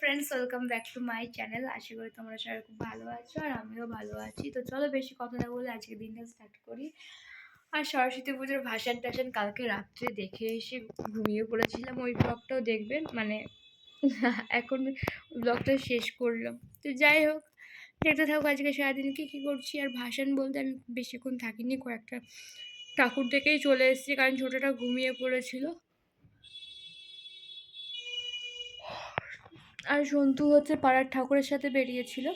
Friends, welcome back to my channel. আশা করি তোমরা সবাই খুব ভালো আছো আর আমিও ভালো আছি। তো চলো বেশি কথা না বলে আজকে দিনটা স্টার্ট করি। আর সরস্বতী পুজোর ভাসান টাসান কালকে রাত্রে দেখে এসে ঘুমিয়ে পড়েছিলাম। ওই ব্লগটাও দেখবেন, মানে এখন ব্লগটা শেষ করলাম। তো যাই হোক, দেখতে থাকো আজকে সারাদিন কী করছি। আর ভাসান বলতে আমি বেশিক্ষণ থাকিনি, কয়েকটা ঠাকুর দেখেই চলে এসেছি, কারণ ছোটোটা ঘুমিয়ে পড়েছিল। আর সন্তু হচ্ছে পাড়ার ঠাকুরের সাথে বেরিয়েছিল,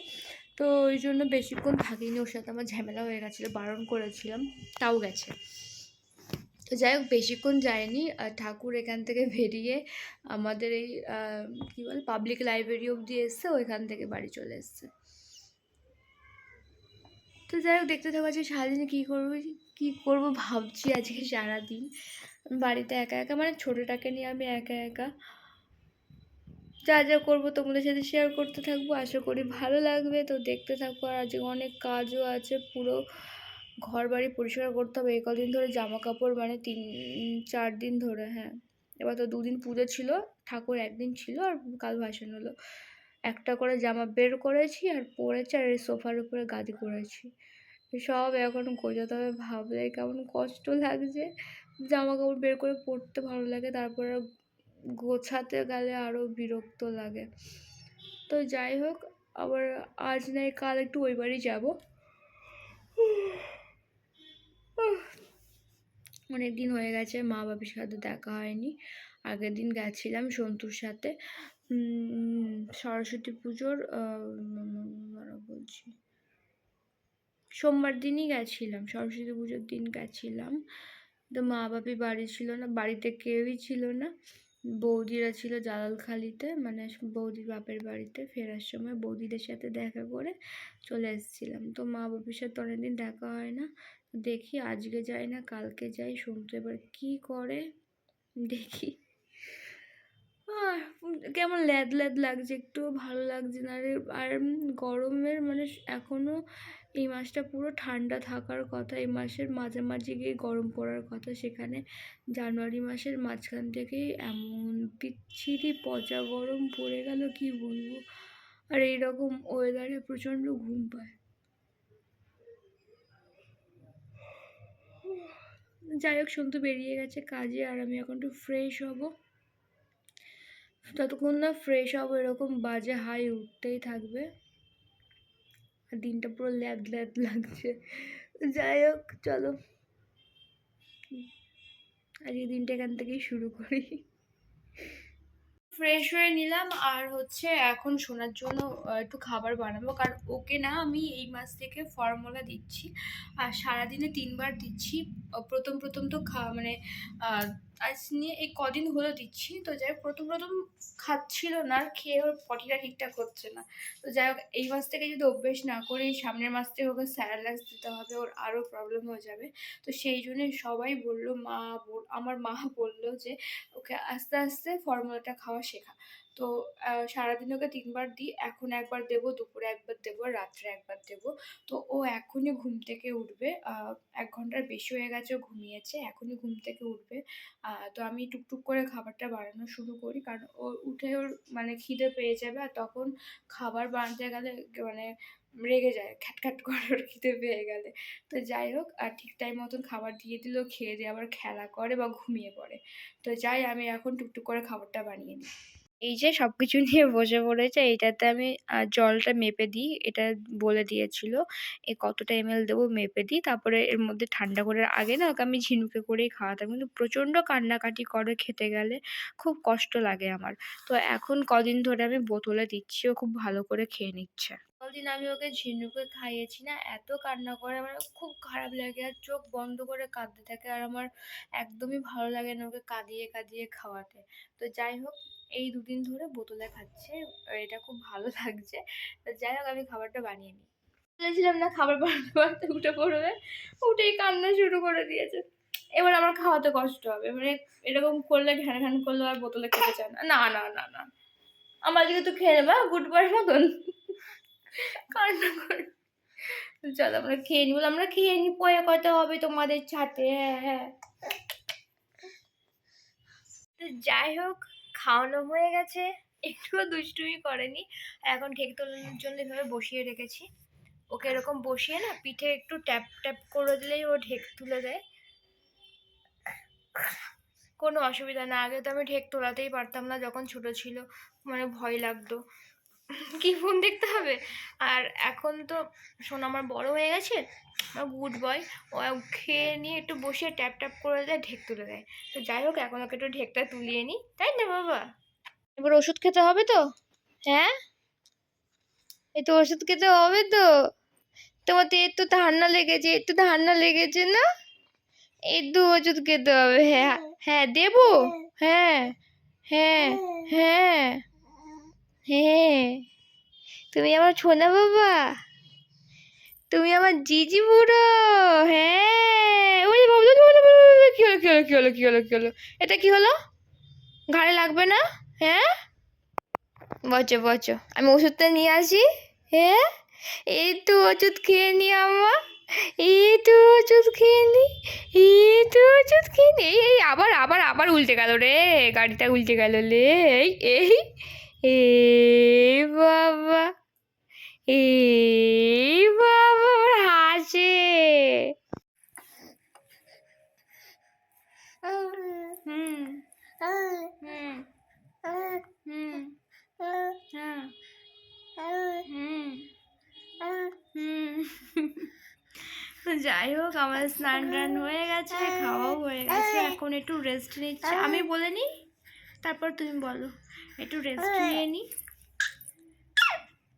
তো ওই জন্য বেশিক্ষণ থাকিনি। ওর সাথে আমার ঝামেলা হয়ে গেছিলো, বারণ করেছিলাম, তাও গেছে। তো যাই হোক, বেশিক্ষণ যায়নি। ঠাকুর এখান থেকে বেরিয়ে আমাদের এই কী বলে পাবলিক লাইব্রেরি অবধি এসছে, ওইখান থেকে বাড়ি চলে এসছে। তো যাই হোক, দেখতে থাকো আজকে সারাদিনে কী করবো ভাবছি আজকে সারাদিন। বাড়িতে একা একা, মানে ছোটোটাকে নিয়ে আমি একা একা যা যা করবো তোমাদের সাথে শেয়ার করতে থাকবো। আশা করি ভালো লাগবে। তো দেখতে থাকবো। আর আজকে অনেক কাজও আছে, পুরো ঘর বাড়ি পরিষ্কার করতে হবে। এই কদিন ধরে জামা কাপড়, মানে 3-4 দিন ধরে, হ্যাঁ এবার তো 2 দিন পুজো ছিল, ঠাকুর একদিন ছিল, আর কাল ভাসান হলো। একটা করে জামা বের করেছি আর পরেছি, আর এই সোফার উপরে গাদি করেছি। সব এখন গোছাতে হবে, ভাবলে কেমন কষ্ট লাগছে। জামা কাপড় বের করে পরতে ভালো লাগে, তারপরে গোছাতে গেলে আরও বিরক্ত লাগে। তো যাই হোক, আবার আজ নাই কাল একটু ওই বাড়ি যাবো। অনেক দিন হয়ে গেছে মা বাবার সাথে দেখা হয়নি। আগের দিন গেছিলাম সন্তুর সাথে, সরস্বতী পুজোর বলছি সোমবার দিনই গেছিলাম, সরস্বতী পুজোর দিন গেছিলাম। তো মা বাপি বাড়ি ছিল না, বাড়িতে কেউই ছিল না। বৌদিরা ছিল জালালখালিতে, মানে বৌদির বাপের বাড়িতে। ফেরার সময় বৌদিদের সাথে দেখা করে চলে এসেছিলাম। তো মা বাপির সাথে অনেকদিন দেখা হয় না। দেখি আজকে যাই না কালকে যাই, শুনতে এবার কী করে দেখি। কেমন ল্যাদ ল্যাদ লাগছে, একটুও ভালো লাগছে না রে। আর গরমের, মানে এখনও এই মাসটা পুরো ঠান্ডা থাকার কথা, এই মাসের মাঝামাঝি গিয়ে গরম পড়ার কথা, সেখানে জানুয়ারি মাসের মাঝখান থেকেই এমন বিচ্ছিরি পচা গরম পড়ে গেল কি বলবো। আর এইরকম ওয়েদারে প্রচণ্ড ঘুম পায়। যাই হোক, সন্তু বেরিয়ে গেছে কাজে, আর আমি এখন একটু ফ্রেশ হব। যতক্ষণ না ফ্রেশ হবো এরকম বাজে হাই উঠতেই থাকবে, আর দিনটা পুরো ল্যাদ ল্যাদ লাগছে। যাই হোক চলো, আজকে দিনটা এখান থেকেই শুরু করি। ফ্রেশ হয়ে নিলাম, আর হচ্ছে এখন শোনার জন্য একটু খাবার বানাবো, কারণ ওকে না আমি এই মাস থেকে ফর্মুলা দিচ্ছি, আর সারাদিনে 3 বার দিচ্ছি। প্রথম প্রথম তো মানে আজ নিয়ে এই কদিন হলো দিচ্ছি। তো যাই হোক, প্রথম প্রথম খাচ্ছিল না, আর খেয়ে ওর পটিটা ঠিকঠাক হচ্ছে না। তো যাই হোক, এই মাস থেকে যদি অভ্যেস না করি, সামনের মাস থেকে ওকে স্যালাইন দিতে হবে, ওর আরও প্রবলেম হয়ে যাবে। তো সেই জন্যই সবাই বললো, আমার মা বললো যে ওকে আস্তে আস্তে ফর্মুলাটা খাওয়া শেখা। তো সারাদিন ওকে 3 বার দিই, এখন একবার দেবো, দুপুরে একবার দেবো, রাত্রে একবার দেবো। তো ও এখনই ঘুম থেকে উঠবে, 1 ঘন্টার বেশি হয়ে গেছে ও ঘুমিয়েছে, এখনই ঘুম থেকে উঠবে। তো আমি টুকটুক করে খাবারটা বানানো শুরু করি, কারণ ও উঠে ওর মানে খিদে পেয়ে যাবে, আর তখন খাবার বানাতে গেলে মানে রেগে যায়, খ্যাটখ্যাট করে ওর খিদে পেয়ে গেলে। তো যাই হোক, আর ঠিক টাইম মতন খাবার দিয়ে দিলেও খেয়ে দিয়ে আবার খেলা করে বা ঘুমিয়ে পড়ে। তো যাই, আমি এখন টুকটুক করে খাবারটা বানিয়ে নিই। এই যে সবকিছু নিয়ে বসে পড়েছে, এইটাতে আমি জলটা মেপে দিই, এটা বলে দিয়েছিল কতটা ml দেবো মেপে দিই। তারপরে এর মধ্যে ঠান্ডা করার আগে না ওকে আমি ঝিনুকে করেই খাওয়াতাম, কিন্তু প্রচণ্ড কান্নাকাটি করে খেতে গেলে, খুব কষ্ট লাগে আমার। তো এখন কদিন ধরে আমি বোতলে দিচ্ছি, ও খুব ভালো করে খেয়ে নিচ্ছে। কদিন আমি ওকে ঝিনুকে খাইয়েছি না, এত কান্না করে, আমার খুব খারাপ লাগে, আর চোখ বন্ধ করে কাঁদতে থাকে, আর আমার একদমই ভালো লাগে না ওকে কাঁদিয়ে কাঁদিয়ে খাওয়াতে। তো যাই হোক, এই 2 দিন ধরে বোতলে খাচ্ছে, এটা খুব ভালো লাগছে। তো যাই হোক, আমি খাবারটা বানিয়ে নিই। বলেছিলাম না খাবার বানাতে বানাতে উঠে পড়বে, উঠেই কান্না শুরু করে দিয়েছে। এবার আমার খাওয়াতে কষ্ট হবে, মানে এরকম করলে ঘ্যান ঘ্যান করলে আর বোতলে খেতে চায় না। না না না না, আমার দিকে তো খেয়ে নেবা গুড বয়ের মতন কান্না করে। চলো আমরা খেয়ে নিই, আমরা খেয়ে নিই, পরে কথা হবে তোমাদের সাথে। হ্যাঁ হ্যাঁ, যাই হোক, খাওয়ানো হয়ে গেছে, একটুও দুষ্টুমি করেনি। এখন ঢেক তোলানোর জন্য এভাবে বসিয়ে রেখেছি। ওকে এরকম বসিয়ে না পিঠে একটু ট্যাপ ট্যাপ করে দিলেই ও ঢেক তুলে দেয়, কোনো অসুবিধা না। আগে তো আমি ঢেক তোলাতেই পারতাম না যখন ছোট ছিল, মানে ভয় লাগতো কি ফোন দেখতে হবে। আর এখন তো শোন আমার বড় হয়ে গেছে, আমার গুড বয়, ও খেয়ে নিয়ে একটু বসে ট্যাপ ট্যাপ করে দেয়, ঢেক তুলে দেয়। তো যাই হোক, এখন ওকে একটু ঢেকটা তুলিয়ে নিই, তাই না বাবা? এবার ওষুধ খেতে হবে তো? হ্যাঁ, এই তো ওষুধ খেতে হবে তো। তোমার তো একটু ঠান্ডা লেগেছে, একটু ঠান্ডা লেগেছে না? একটু ওষুধ খেতে হবে। হ্যাঁ হ্যাঁ দেবো। হ্যাঁ হ্যাঁ হ্যাঁ হ্যাঁ, তুমি আমার সোনা বাবা, তুমি আমার জিজি বুড়ো। হ্যাঁ, ওই যে বাবু, কি হলো কি হলো কি হলো কি হলো কি হলো, এটা কি হলো? ঘাড়ে লাগবে না? হ্যাঁ, বচো বচো, আমি ওষুধটা নিয়ে আসি। হ্যাঁ, এই তো ওষুধ খেয়ে নি আম্মা, এই তো ওষুধ খেয়ে নি, এই তো ওষুধ খেয়ে নি। এই আবার আবার আবার উল্টে গেল রে, গাড়িটা উল্টে গেল রে। এই এই এই বাবা, এই বাবা আবার হাসে। হুম হুম হুম হ্যাঁ হুম হুম। তো যাই হোক, আমার স্নান টান হয়ে গেছে, খাওয়াও হয়ে গেছে, এখন একটু রেস্ট নিচ্ছি। আমি বলে নিই, তারপর তুমি বলো। একটু রেস্ট নিয়ে নিই,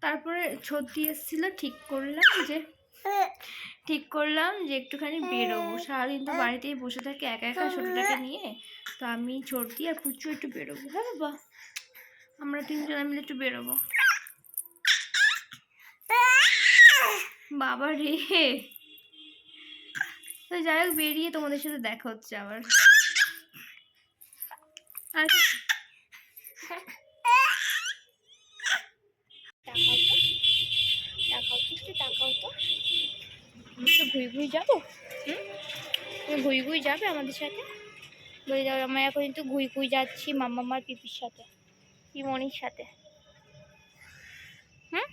তারপরে সর্দি এসেছিল, ঠিক করলাম যে একটুখানি বেরোবো। সারাদিন তো বাড়িতেই বসে থাকে একা একা ছোটোটাকে নিয়ে। তো আমি সর্দি আর পুচু একটু বেরোবো। হ্যাঁ বাবা, আমরা তিনজনে মিলে একটু বেরোবো। বাবা রে। তো যাই হোক, বেরিয়ে তোমাদের সাথে দেখা হচ্ছে আবার। আর তাকাও তো, আমি তো ঘুই যাবো। তুমি ঘুই যাবে আমাদের সাথে? বলে যাও, আমরা এখন কিন্তু ঘুই যাচ্ছি মামার পিপির সাথে, পিমনির সাথে। হুম,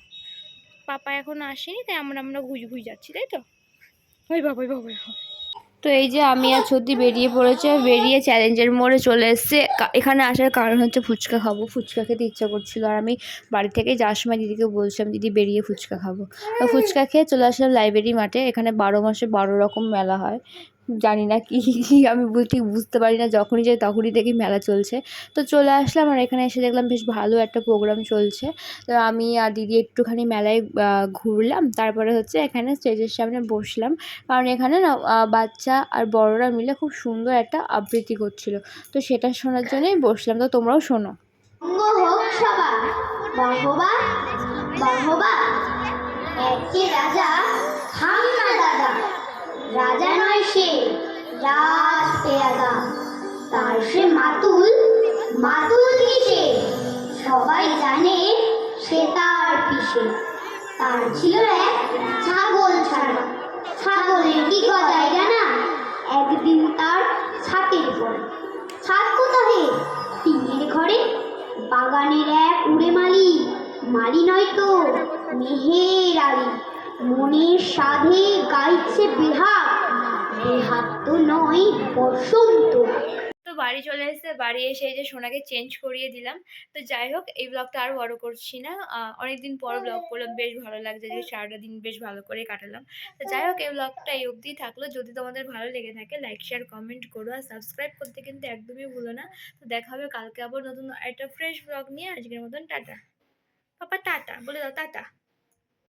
পাপা এখন আসেনি, তাই আমরা ঘুই যাচ্ছি, তাই তো? ওই বাবা ওই বাবা। তো এই যে আমি আর সত্যি বেরিয়ে পড়েছে, বেরিয়ে চ্যালেঞ্জের মোড়ে চলে এসছে। এখানে আসার কারণ হচ্ছে ফুচকা খাবো, ফুচকা খেতে ইচ্ছা করছিল। আর আমি বাড়ি থেকে যাওয়ার সময় দিদিকে বলছিলাম, দিদি বেরিয়ে ফুচকা খাবো। তো ফুচকা খেয়ে চলে আসলাম লাইব্রেরি মাঠে। এখানে 12 মাসে 12 রকম মেলা হয়, জানি না কি আমি ঠিক বুঝতে পারি না, যখনই যাই তখনই দেখি মেলা চলছে। তো চলে আসলাম, আর এখানে এসে দেখলাম বেশ ভালো একটা প্রোগ্রাম চলছে। তো আমি আর দিদি একটুখানি মেলায় ঘুরলাম, তারপরে হচ্ছে এখানে স্টেজের সামনে বসলাম। কারণ এখানে না বাচ্চা আর বড়রা মিলে খুব সুন্দর একটা আবৃত্তি করছিল, তো সেটা শোনার জন্যই বসলাম। তো তোমরাও শোনো। বাহবা বাহবা, একটি রাজা, হামনা দাদা, রাজা নয় সে, রাজ পেয়াদা, তার সে মাতুল, মাতুল কিসে, সবাই জানে সে তার পিসে। তার ছিল এক ছাগল ছানা, ছাগলের কি গজায় জানা, একদিন তার ছাতের পরে। ছাদ কোথাহে? টিনের ঘরে। বাগানের এক উড়ে মালি, মালি নয় তো মেহের আলী, মনের সাধে গাইছে বেহাগ, বেহাগ তো নয় বসন্ত। তো বাড়ি চলে এসে, বাড়ি এসে এই যে সোনাকে চেঞ্জ করিয়ে দিলাম। তো যাই হোক, এই ব্লগটা আর বড় করছি না, অনেকদিন পর ব্লগ করলাম, বেশ ভালো লাগছে যে সারাটা দিন বেশ ভালো করে কাটালাম। তো যাই হোক, এই ব্লগটা এই অবধি থাকলো। যদি তোমাদের ভালো লেগে থাকে লাইক শেয়ার কমেন্ট করো, আর সাবস্ক্রাইব করতে কিন্তু একদমই ভুলো না। তো দেখা হবে কালকে আবার নতুন একটা ফ্রেশ ব্লগ নিয়ে। আজকের মতন টাটা। পাপা টাটা বলে দাও, টাটা।